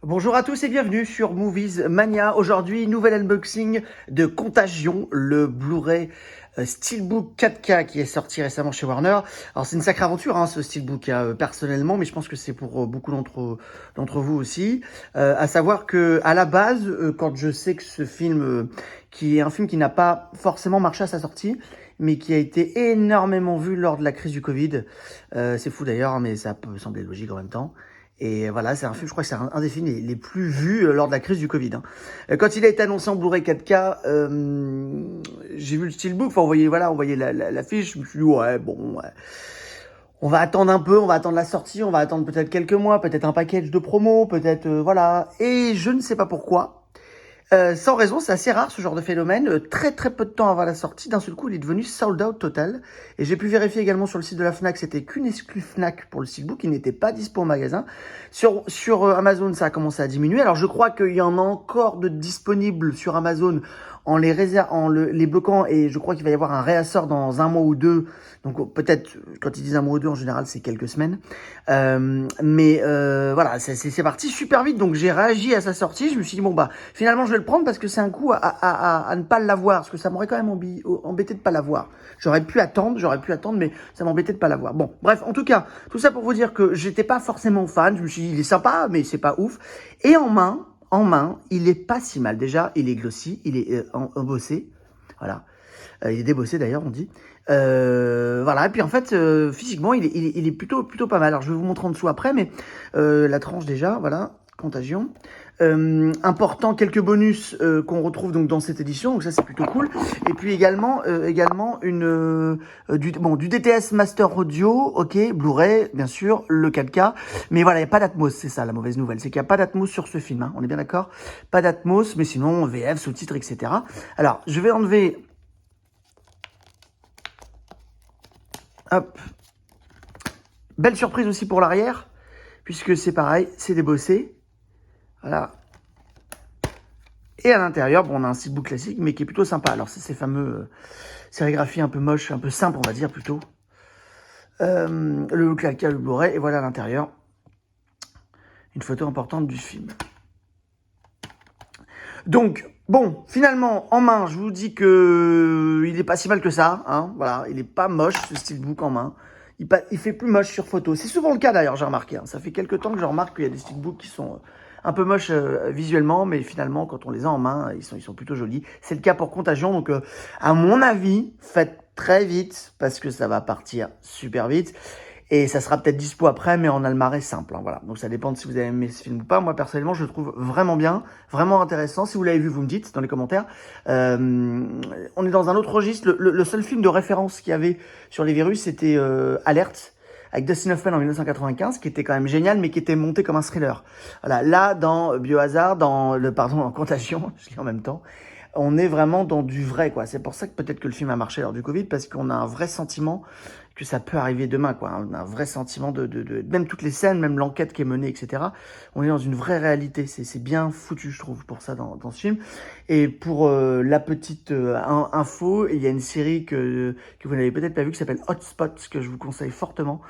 Bonjour à tous et bienvenue sur Movies Mania. Aujourd'hui, nouvel unboxing de Contagion, le Blu-ray Steelbook 4K qui est sorti récemment chez Warner. Alors c'est une sacrée aventure ce Steelbook personnellement, mais je pense que c'est pour beaucoup d'entre vous aussi. À savoir que à la base, quand je sais que ce film, qui est un film qui n'a pas forcément marché à sa sortie, mais qui a été énormément vu lors de la crise du Covid. C'est fou d'ailleurs, mais ça peut sembler logique en même temps. Et voilà, c'est un film, je crois que c'est un des films les plus vus lors de la crise du Covid. Quand il a été annoncé en Blu-ray 4K, j'ai vu le steelbook, enfin on voyait l'affiche, je me suis dit ouais, bon, ouais. On va attendre un peu, on va attendre la sortie, on va attendre peut-être quelques mois, peut-être un package de promo, peut-être voilà. Et je ne sais pas pourquoi. Sans raison, c'est assez rare ce genre de phénomène. Très très peu de temps avant la sortie, d'un seul coup, il est devenu sold out total. Et j'ai pu vérifier également sur le site de la Fnac, c'était qu'une exclue Fnac pour le steelbook, qui n'était pas dispo au magasin. Sur Amazon, ça a commencé à diminuer. Alors je crois qu'il y en a encore de disponibles sur Amazon les bloquant, et je crois qu'il va y avoir un réassort dans un mois ou deux. Donc peut-être, quand ils disent un mois ou deux, en général, c'est quelques semaines. Voilà, c'est parti super vite. Donc j'ai réagi à sa sortie. Je me suis dit, bon bah, finalement, je vais le prendre parce que c'est un coup à ne pas l'avoir. Parce que ça m'aurait quand même embêté de pas l'avoir. J'aurais pu attendre, mais ça m'embêtait de pas l'avoir. Bon, bref, en tout cas, tout ça pour vous dire que j'étais pas forcément fan. Je me suis dit, il est sympa, mais c'est pas ouf. Et en main, il est pas si mal. Déjà, il est glossy, il est embossé. Voilà. Il est débossé d'ailleurs, on dit. Voilà. Et puis en fait, physiquement, il est plutôt pas mal. Alors je vais vous montrer en dessous après, mais la tranche déjà, voilà. Contagion. Important, quelques bonus qu'on retrouve donc dans cette édition, donc ça c'est plutôt cool. Et puis également du DTS Master Audio, ok, Blu-ray bien sûr, le 4K, mais voilà, il n'y a pas d'Atmos, c'est ça la mauvaise nouvelle, c'est qu'il n'y a pas d'Atmos sur ce film, on est bien d'accord, pas d'Atmos, mais sinon VF, sous-titres, etc. Alors je vais enlever, hop, belle surprise aussi pour l'arrière, puisque c'est pareil, c'est débossé. Voilà. Et à l'intérieur, bon, on a un steelbook classique, mais qui est plutôt sympa. Alors, c'est ces fameux sérigraphies un peu moches, un peu simples, on va dire, plutôt. Le claquet, le Blu-ray, et voilà à l'intérieur. Une photo importante du film. Donc, bon, finalement, en main, je vous dis que il est pas si mal que ça. Voilà, il est pas moche, ce steelbook en main. Il fait plus moche sur photo. C'est souvent le cas d'ailleurs, j'ai remarqué. Ça fait quelques temps que je remarque qu'il y a des steelbooks qui sont un peu moches visuellement, mais finalement, quand on les a en main, ils sont plutôt jolis. C'est le cas pour Contagion. Donc, à mon avis, faites très vite parce que ça va partir super vite. Et ça sera peut-être dispo après, mais en almarès simple. Voilà. Donc ça dépend de si vous avez aimé ce film ou pas. Moi, personnellement, je le trouve vraiment bien, vraiment intéressant. Si vous l'avez vu, vous me dites dans les commentaires. On est dans un autre registre. Le seul film de référence qu'il y avait sur les virus, c'était Alert, avec Dustin Hoffman en 1995, qui était quand même génial, mais qui était monté comme un thriller. Voilà. Là, dans Biohazard, en Contagion, je lis en même temps, on est vraiment dans du vrai, quoi. C'est pour ça que peut-être que le film a marché lors du Covid, parce qu'on a un vrai sentiment que ça peut arriver demain, quoi. On a un vrai sentiment même toutes les scènes, même l'enquête qui est menée, etc. On est dans une vraie réalité. C'est bien foutu, je trouve, pour ça dans ce film. Et pour la petite info, il y a une série que vous n'avez peut-être pas vue qui s'appelle Hotspot, que je vous conseille fortement,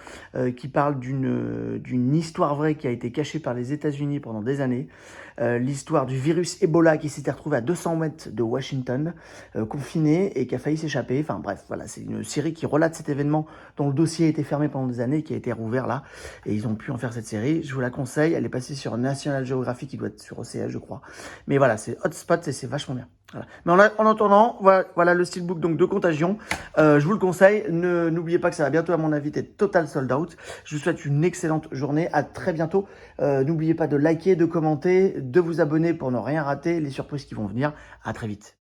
qui parle d'une histoire vraie qui a été cachée par les États-Unis pendant des années. L'histoire du virus Ebola qui s'était retrouvé à 200 mètres de Washington, confiné et qui a failli s'échapper. Enfin bref, voilà, c'est une série qui relate cet événement dont le dossier a été fermé pendant des années et qui a été rouvert là. Et ils ont pu en faire cette série. Je vous la conseille. Elle est passée sur National Geographic, qui doit être sur OCS, je crois. Mais voilà, c'est Hotspot et c'est vachement bien. Voilà. Mais en attendant, voilà le steelbook donc de Contagion. Je vous le conseille. N'oubliez pas que ça va bientôt, à mon avis, être total sold out. Je vous souhaite une excellente journée. À très bientôt. N'oubliez pas de liker, de commenter, de vous abonner pour ne rien rater. Les surprises qui vont venir. À très vite.